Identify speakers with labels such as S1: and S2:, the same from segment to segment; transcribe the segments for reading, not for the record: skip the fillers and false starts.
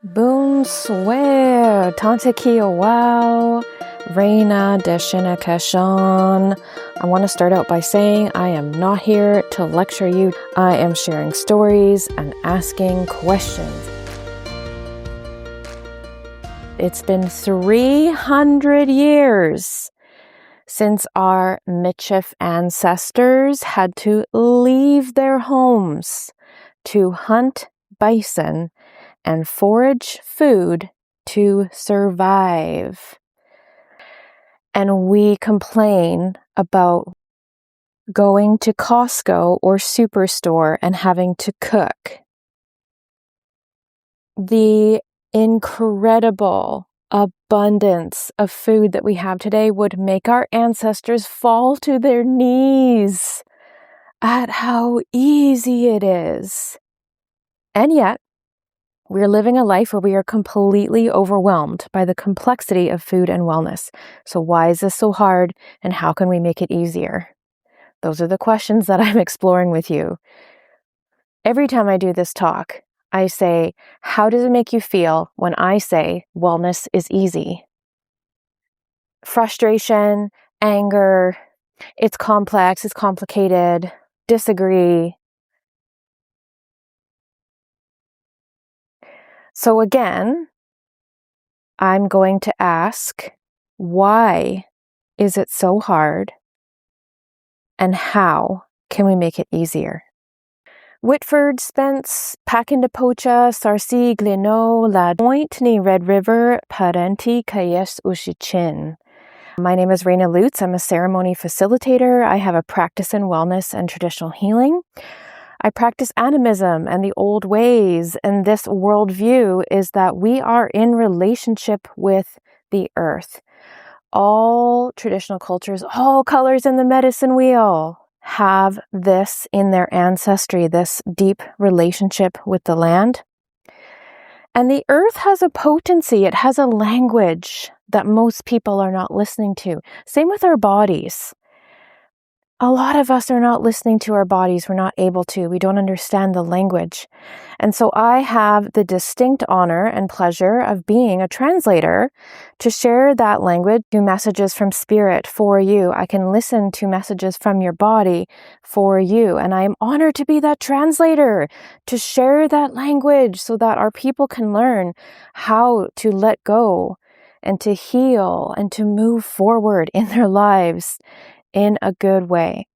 S1: Bonsoir, Tante Kia Wow, Raina Deshinakashan. I want to start out by saying I am not here to lecture you. I am sharing stories and asking questions. It's been 300 years since our Michif ancestors had to leave their homes to hunt bison and forage food to survive. And we complain about going to Costco or Superstore and having to cook. The incredible abundance of food that we have today would make our ancestors fall to their knees at how easy it is. And yet, we're living a life where we are completely overwhelmed by the complexity of food and wellness. So why is this so hard, and how can we make it easier? Those are the questions that I'm exploring with you. Every time I do this talk, I say, how does it make you feel when I say wellness is easy? Frustration, anger, it's complex, it's complicated, disagree. So again, I'm going to ask, why is it so hard? And how can we make it easier? Whitford, Spence, Pakindapocha, Sarsi, Gleno, La Point, ni Red River, Parenti, Kayes, Ushichin. My name is Raina Lutz. I'm a ceremony facilitator. I have a practice in wellness and traditional healing. I practice animism and the old ways, and this worldview is that we are in relationship with the earth. All traditional cultures, all colors in the medicine wheel, have this in their ancestry, this deep relationship with the land. And the earth has a potency, it has a language that most people are not listening to. Same with our bodies. A lot of us are not listening to our bodies. We're not able to. We don't understand the language. And so I have the distinct honor and pleasure of being a translator to share that language to messages from spirit for you. I can listen to messages from your body for you. And I am honored to be that translator, to share that language so that our people can learn how to let go and to heal and to move forward in their lives in a good way.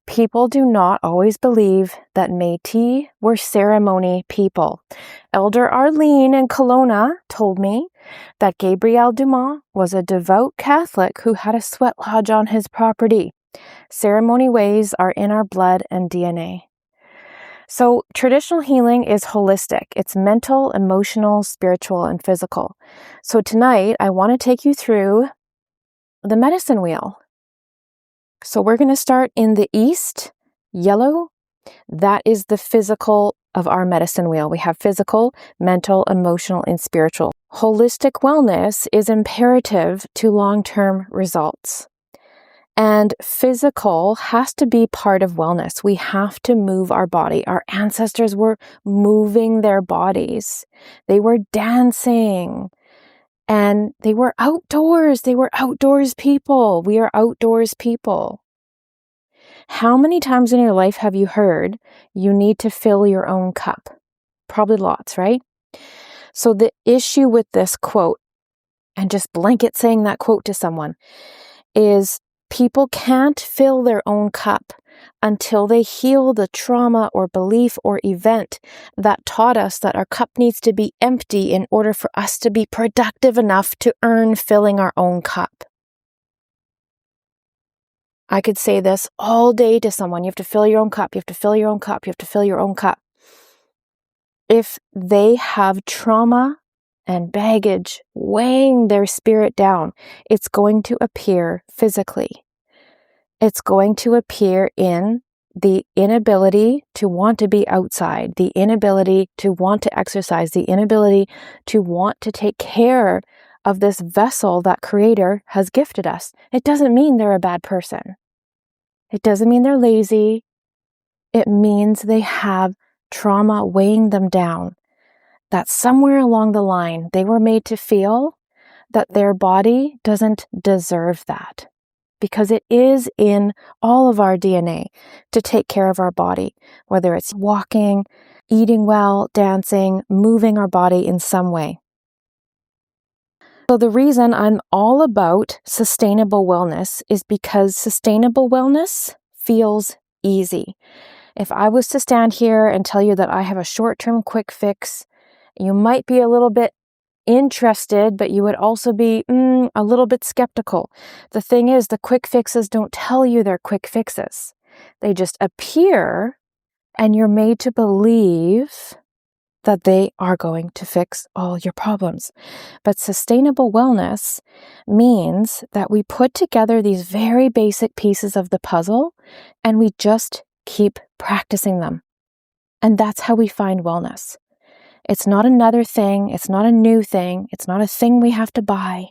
S1: People do not always believe that Métis were ceremony people. Elder Arlene in Kelowna told me that Gabriel Dumas was a devout Catholic who had a sweat lodge on his property. Ceremony ways are in our blood and DNA. So traditional healing is holistic. It's mental, emotional, spiritual, and physical. So tonight I want to take you through the medicine wheel. So we're going to start in the east, yellow. That is the physical of our medicine wheel. We have physical, mental, emotional, and spiritual. Holistic wellness is imperative to long-term results. And physical has to be part of wellness. We have to move our body. Our ancestors were moving their bodies. They were dancing. And they were outdoors. They were outdoors people. We are outdoors people. How many times in your life have you heard you need to fill your own cup? Probably lots, right? So the issue with this quote, and just blanket saying that quote to someone, is people can't fill their own cup until they heal the trauma or belief or event that taught us that our cup needs to be empty in order for us to be productive enough to earn filling our own cup. I could say this all day to someone. You have to fill your own cup. You have to fill your own cup. You have to fill your own cup. If they have trauma and baggage weighing their spirit down, it's going to appear physically. It's going to appear in the inability to want to be outside, the inability to want to exercise, the inability to want to take care of this vessel that Creator has gifted us. It doesn't mean they're a bad person. It doesn't mean they're lazy. It means they have trauma weighing them down. that somewhere along the line, they were made to feel that their body doesn't deserve that, because it is in all of our DNA to take care of our body, whether it's walking, eating well, dancing, moving our body in some way. So the reason I'm all about sustainable wellness is because sustainable wellness feels easy. If I was to stand here and tell you that I have a short-term quick fix, you might be a little bit interested, but you would also be a little bit skeptical. The thing is, the quick fixes don't tell you they're quick fixes. They just appear, and you're made to believe that they are going to fix all your problems. But sustainable wellness means that we put together these very basic pieces of the puzzle, and we just keep practicing them. And that's how we find wellness. It's not another thing. It's not a new thing. It's not a thing we have to buy,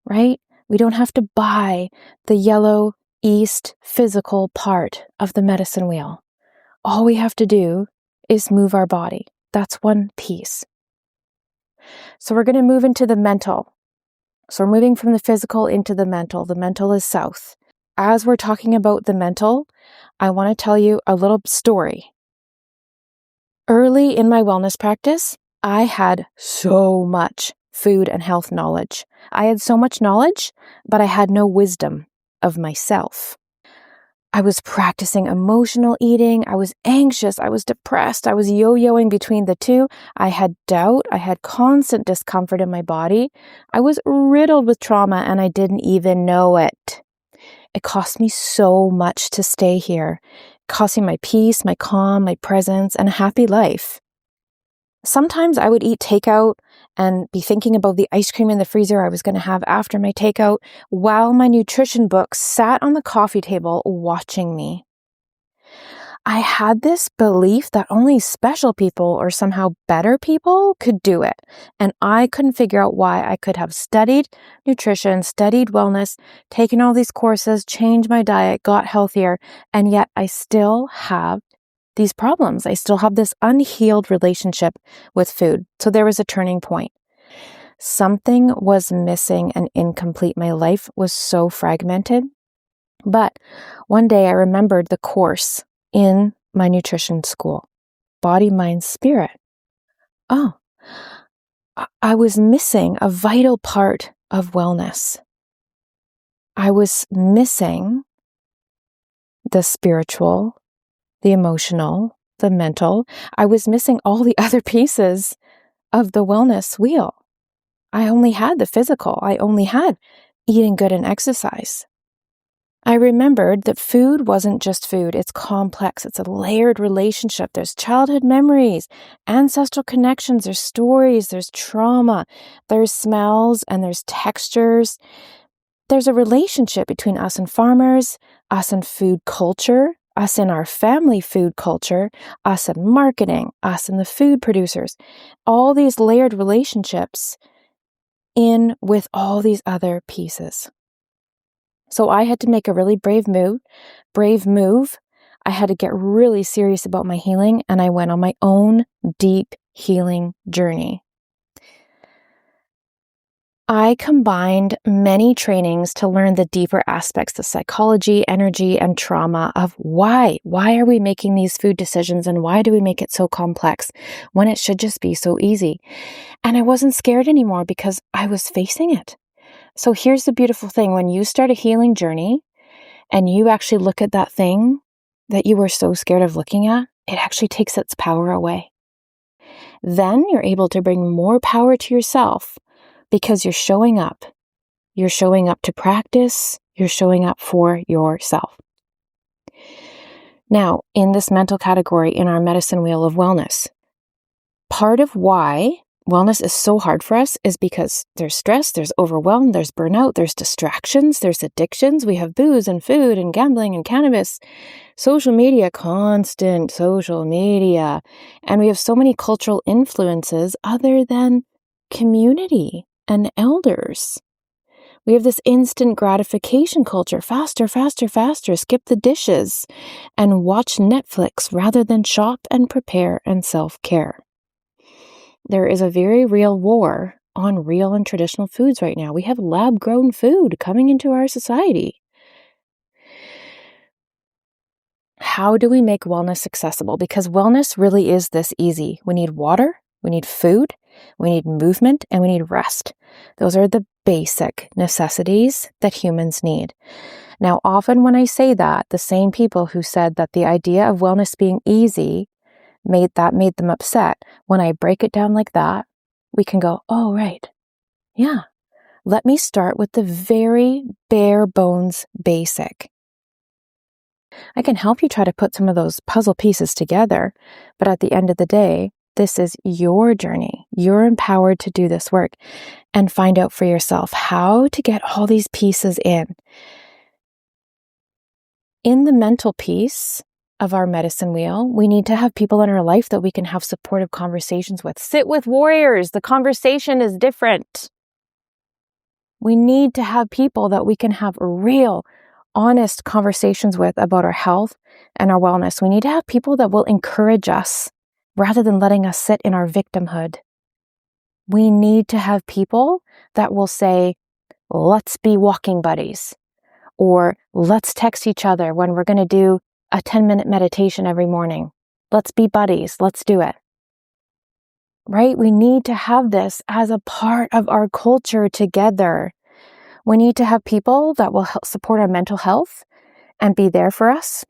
S1: right? We don't have to buy the yellow east physical part of the medicine wheel. All we have to do is move our body. That's one piece. So we're going to move into the mental. So we're moving from the physical into the mental. The mental is south. As we're talking about the mental, I want to tell you a little story. Early in my wellness practice, I had so much food and health knowledge. I had so much knowledge, but I had no wisdom of myself. I was practicing emotional eating. I was anxious. I was depressed. I was yo-yoing between the two. I had doubt. I had constant discomfort in my body. I was riddled with trauma, and I didn't even know it. It cost me so much to stay here. It cost me my peace, my calm, my presence, and a happy life. Sometimes I would eat takeout and be thinking about the ice cream in the freezer I was going to have after my takeout, while my nutrition book sat on the coffee table watching me. I had this belief that only special people or somehow better people could do it. And I couldn't figure out why. I could have studied nutrition, studied wellness, taken all these courses, changed my diet, got healthier, and yet I still have these problems. I still have this unhealed relationship with food. So there was a turning point. Something was missing and incomplete. My life was so fragmented. But one day I remembered the course in my nutrition school, Body, Mind, Spirit. Oh, I was missing a vital part of wellness. I was missing the spiritual, the emotional, the mental. I was missing all the other pieces of the wellness wheel. I only had the physical. I only had eating good and exercise. I remembered that food wasn't just food. It's complex. It's a layered relationship. There's childhood memories, ancestral connections, there's stories, there's trauma, there's smells, and there's textures. There's a relationship between us and farmers, us and food culture, us and our family food culture, us and marketing, us and the food producers. All these layered relationships in with all these other pieces. So I had to make a really brave move. I had to get really serious about my healing, and I went on my own deep healing journey. I combined many trainings to learn the deeper aspects of psychology, energy, and trauma of why. Why are we making these food decisions, and why do we make it so complex when it should just be so easy? And I wasn't scared anymore because I was facing it. So here's the beautiful thing. When you start a healing journey and you actually look at that thing that you were so scared of looking at, it actually takes its power away. Then you're able to bring more power to yourself because you're showing up. You're showing up to practice. You're showing up for yourself. Now, in this mental category, in our medicine wheel of wellness, part of why wellness is so hard for us is because there's stress, there's overwhelm, there's burnout, there's distractions, there's addictions. We have booze and food and gambling and cannabis, social media, constant social media. And we have so many cultural influences other than community and elders. We have this instant gratification culture, faster, faster, faster, skip the dishes and watch Netflix rather than shop and prepare and self-care. There is a very real war on real and traditional foods right now. We have lab-grown food coming into our society. How do we make wellness accessible? Because wellness really is this easy. We need water, we need food, we need movement, and we need rest. Those are the basic necessities that humans need. Now, often when I say that, the same people who said that the idea of wellness being easy made them upset. When I break it down like that, we can go, oh, right. Yeah. Let me start with the very bare bones basic. I can help you try to put some of those puzzle pieces together, but at the end of the day, this is your journey. You're empowered to do this work and find out for yourself how to get all these pieces in. In the mental piece of our medicine wheel, we need to have people in our life that we can have supportive conversations with. Sit with warriors. The conversation is different. We need to have people that we can have real, honest conversations with about our health and our wellness. We need to have people that will encourage us rather than letting us sit in our victimhood. We need to have people that will say, let's be walking buddies, or let's text each other when we're going to do a 10-minute meditation every morning. Let's be buddies. Let's do it. Right? We need to have this as a part of our culture together. We need to have people that will help support our mental health and be there for us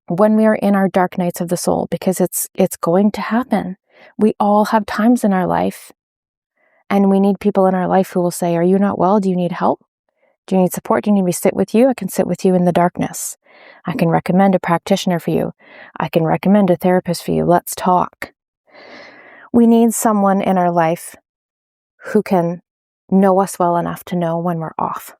S1: when we are in our dark nights of the soul, because it's going to happen. We all have times in our life, and we need people in our life who will say, are you not well? Do you need help? Do you need support? Do you need me to sit with you? I can sit with you in the darkness. I can recommend a practitioner for you. I can recommend a therapist for you. Let's talk. We need someone in our life who can know us well enough to know when we're off.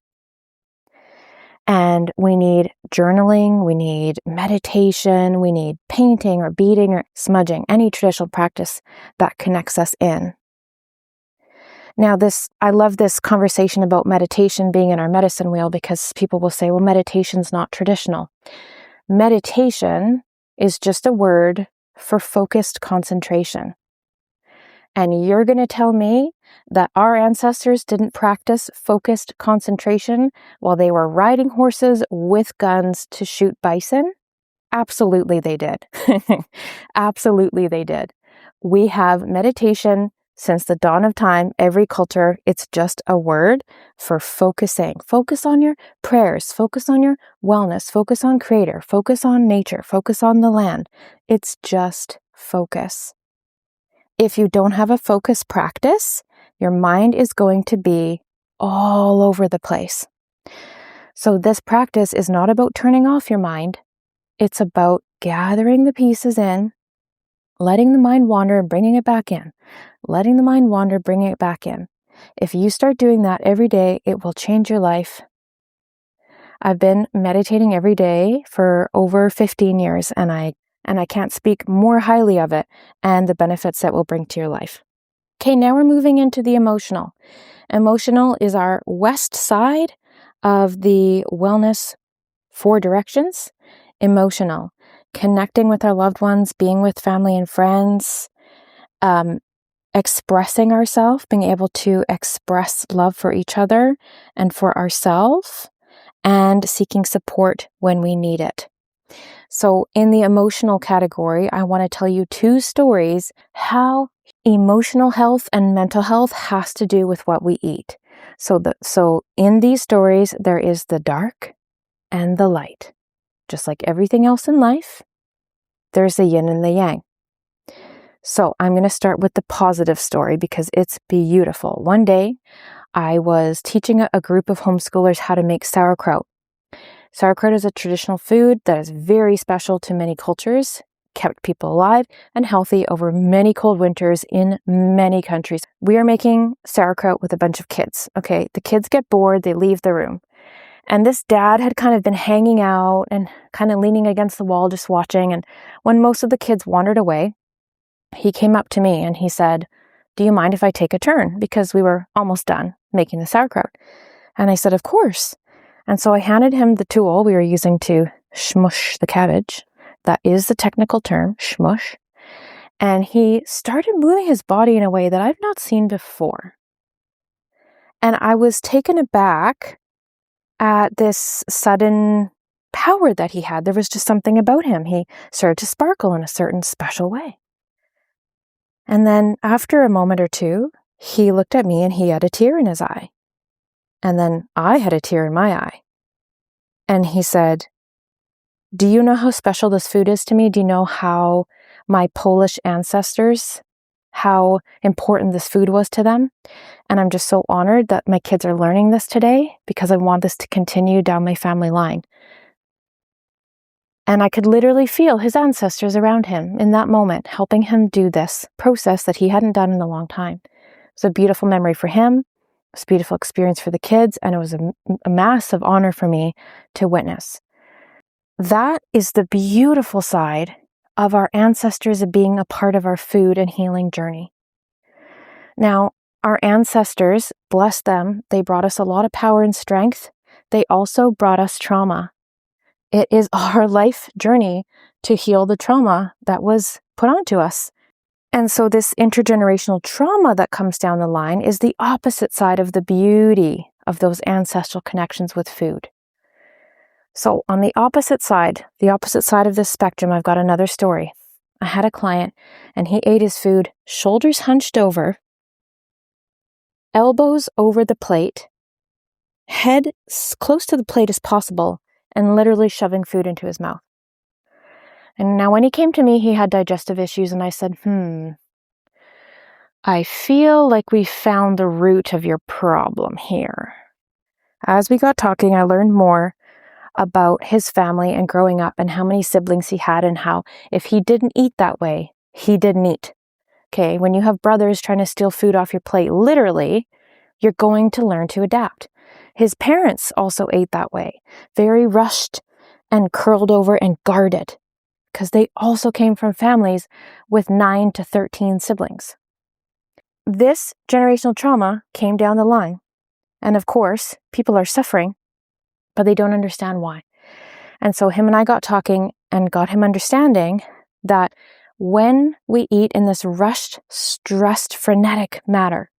S1: And we need journaling, we need meditation, we need painting or beading or smudging, any traditional practice that connects us in. Now, I love this conversation about meditation being in our medicine wheel, because people will say, well, meditation's not traditional. Meditation is just a word for focused concentration. And you're going to tell me that our ancestors didn't practice focused concentration while they were riding horses with guns to shoot bison? Absolutely they did. Absolutely they did. We have meditation since the dawn of time. Every culture, it's just a word for focusing. Focus on your prayers. Focus on your wellness. Focus on Creator. Focus on nature. Focus on the land. It's just focus. If you don't have a focus practice, your mind is going to be all over the place. So this practice is not about turning off your mind. It's about gathering the pieces in, letting the mind wander and bringing it back in. Letting the mind wander, bringing it back in. If you start doing that every day, it will change your life. I've been meditating every day for over 15 years, and I can't speak more highly of it and the benefits that will bring to your life. Okay, now we're moving into the emotional. Emotional is our west side of the wellness 4 directions. Emotional, connecting with our loved ones, being with family and friends, expressing ourselves, being able to express love for each other and for ourselves, and seeking support when we need it. So in the emotional category, I want to tell you 2 stories how emotional health and mental health has to do with what we eat. So in these stories, there is the dark and the light. Just like everything else in life, there's the yin and the yang. So I'm going to start with the positive story because it's beautiful. One day, I was teaching a group of homeschoolers how to make sauerkraut. Sauerkraut is a traditional food that is very special to many cultures, kept people alive and healthy over many cold winters in many countries. We are making sauerkraut with a bunch of kids. Okay, the kids get bored, they leave the room. And this dad had kind of been hanging out and kind of leaning against the wall, just watching. And when most of the kids wandered away, he came up to me and he said, "Do you mind if I take a turn?" Because we were almost done making the sauerkraut. And I said, "Of course." And so I handed him the tool we were using to smush the cabbage. That is the technical term, smush. And he started moving his body in a way that I've not seen before. And I was taken aback at this sudden power that he had. There was just something about him. He started to sparkle in a certain special way. And then after a moment or two, he looked at me and he had a tear in his eye. And then I had a tear in my eye. And he said, "Do you know how special this food is to me? Do you know how my Polish ancestors, how important this food was to them? And I'm just so honored that my kids are learning this today because I want this to continue down my family line." And I could literally feel his ancestors around him in that moment, helping him do this process that he hadn't done in a long time. It was a beautiful memory for him. It was a beautiful experience for the kids. And it was a massive honor for me to witness. That is the beautiful side of our ancestors being a part of our food and healing journey. Now, our ancestors, bless them, they brought us a lot of power and strength. They also brought us trauma. It is our life journey to heal the trauma that was put onto us. And so this intergenerational trauma that comes down the line is the opposite side of the beauty of those ancestral connections with food. So on the opposite side of this spectrum, I've got another story. I had a client and he ate his food, shoulders hunched over, elbows over the plate, head close to the plate as possible, and literally shoving food into his mouth. And now when he came to me, he had digestive issues, and I said, I feel like we found the root of your problem here. As we got talking, I learned more about his family and growing up and how many siblings he had and how if he didn't eat that way, he didn't eat. Okay, when you have brothers trying to steal food off your plate, literally, you're going to learn to adapt. His parents also ate that way, very rushed and curled over and guarded, because they also came from families with 9 to 13 siblings. This generational trauma came down the line. And of course, people are suffering, but they don't understand why. And so him and I got talking and got him understanding that when we eat in this rushed, stressed, frenetic manner,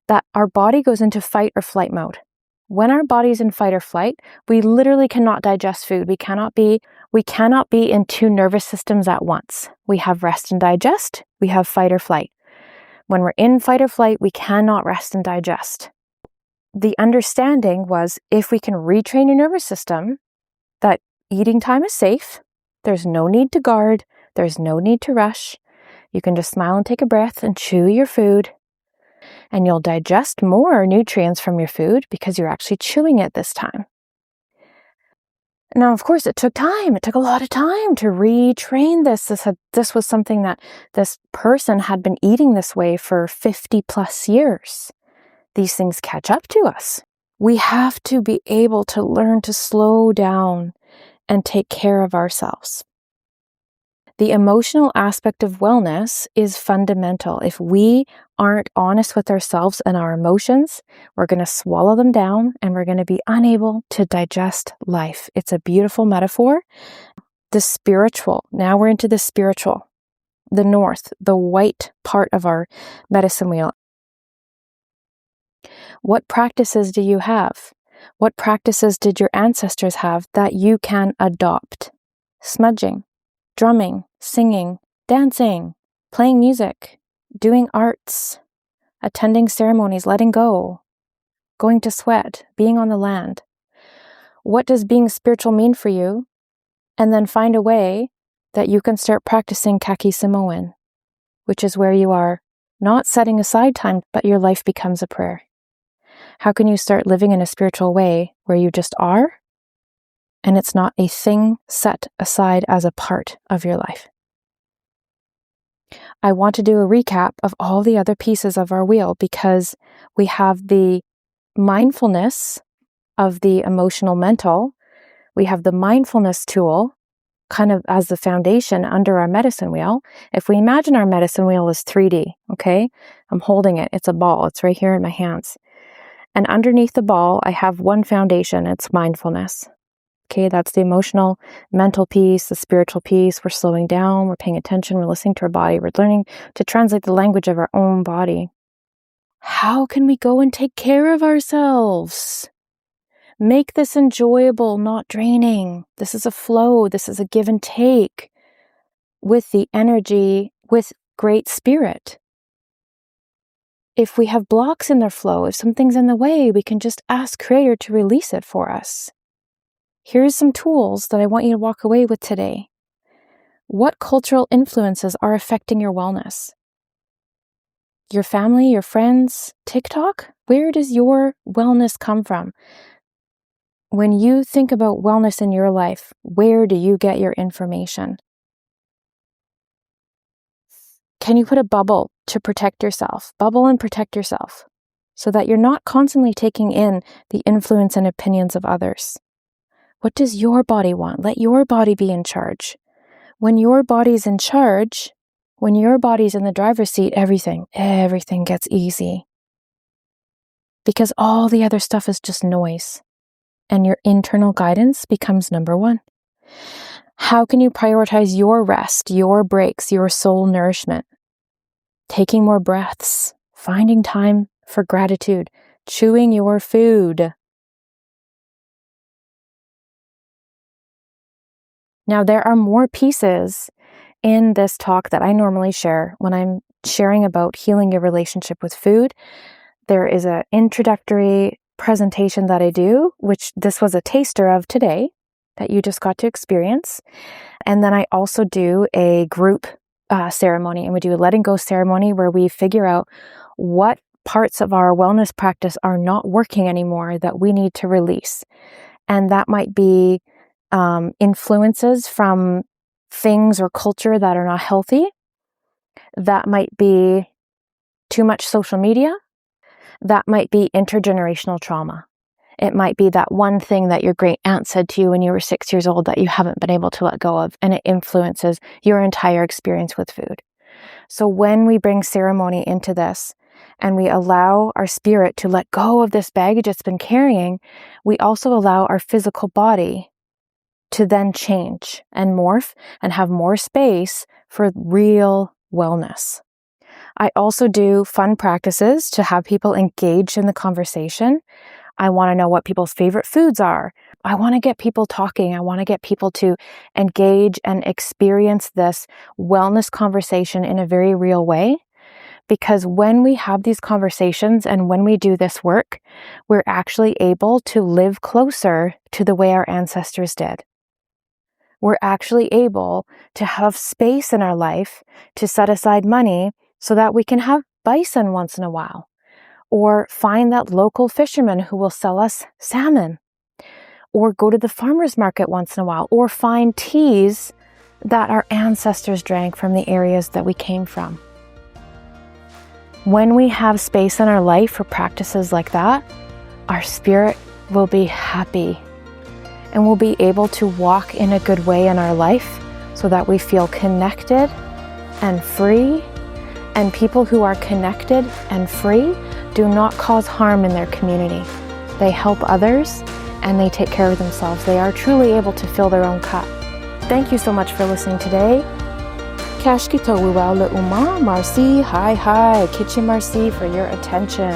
S1: that our body goes into fight or flight mode. When our body's in fight or flight, we literally cannot digest food. We cannot be in 2 nervous systems at once. We have rest and digest. We have fight or flight. When we're in fight or flight, we cannot rest and digest. The understanding was if we can retrain your nervous system that eating time is safe, there's no need to guard, there's no need to rush. You can just smile and take a breath and chew your food. And you'll digest more nutrients from your food because you're actually chewing it this time. Now, of course, it took time. It took a lot of time to retrain this. This was something that this person had been eating this way for 50 plus years. These things catch up to us. We have to be able to learn to slow down and take care of ourselves. The emotional aspect of wellness is fundamental. If we aren't honest with ourselves and our emotions, we're going to swallow them down and we're going to be unable to digest life. It's a beautiful metaphor. The spiritual, now we're into the spiritual, the north, the white part of our medicine wheel. What practices do you have? What practices did your ancestors have that you can adopt? Smudging, drumming, singing, dancing, playing music, doing arts, attending ceremonies, letting go, going to sweat, being on the land. What does being spiritual mean for you? And then find a way that you can start practicing kaki Samoan, which is where you are not setting aside time, but your life becomes a prayer. How can you start living in a spiritual way where you just are? And it's not a thing set aside as a part of your life. I want to do a recap of all the other pieces of our wheel because we have the mindfulness of the emotional mental. We have the mindfulness tool kind of as the foundation under our medicine wheel. If we imagine our medicine wheel is 3D, okay? I'm holding it. It's a ball. It's right here in my hands. And underneath the ball, I have one foundation. It's mindfulness. Okay, that's the emotional, mental piece, the spiritual piece. We're slowing down, we're paying attention, we're listening to our body, we're learning to translate the language of our own body. How can we go and take care of ourselves? Make this enjoyable, not draining. This is a flow. This is a give and take with the energy, with great spirit. If we have blocks in their flow, if something's in the way, we can just ask Creator to release it for us. Here's some tools that I want you to walk away with today. What cultural influences are affecting your wellness? Your family, your friends, TikTok? Where does your wellness come from? When you think about wellness in your life, where do you get your information? Can you put a bubble to protect yourself? Bubble and protect yourself so that you're not constantly taking in the influence and opinions of others. What does your body want? Let your body be in charge. When your body's in charge, when your body's in the driver's seat, everything gets easy. Because all the other stuff is just noise. And your internal guidance becomes number one. How can you prioritize your rest, your breaks, your soul nourishment? Taking more breaths, finding time for gratitude, chewing your food. Now, there are more pieces in this talk that I normally share when I'm sharing about healing your relationship with food. There is an introductory presentation that I do, which this was a taster of today that you just got to experience. And then I also do a group ceremony, and we do a letting go ceremony where we figure out what parts of our wellness practice are not working anymore that we need to release. And that might be influences from things or culture that are not healthy. That might be too much social media. That might be intergenerational trauma. It might be that one thing that your great aunt said to you when you were 6 years old that you haven't been able to let go of, and it influences your entire experience with food. So when we bring ceremony into this and we allow our spirit to let go of this baggage it's been carrying, we also allow our physical body to then change and morph and have more space for real wellness. I also do fun practices to have people engaged in the conversation. I want to know what people's favorite foods are. I want to get people talking. I want to get people to engage and experience this wellness conversation in a very real way. Because when we have these conversations and when we do this work, we're actually able to live closer to the way our ancestors did. We're actually able to have space in our life to set aside money so that we can have bison once in a while, or find that local fisherman who will sell us salmon, or go to the farmer's market once in a while, or find teas that our ancestors drank from the areas that we came from. When we have space in our life for practices like that, our spirit will be happy and we'll be able to walk in a good way in our life so that we feel connected and free. And people who are connected and free do not cause harm in their community. They help others and they take care of themselves. They are truly able to fill their own cup. Thank you so much for listening today. Kashki to wiwau le uma, marcy, hi, kitchen marcy for your attention.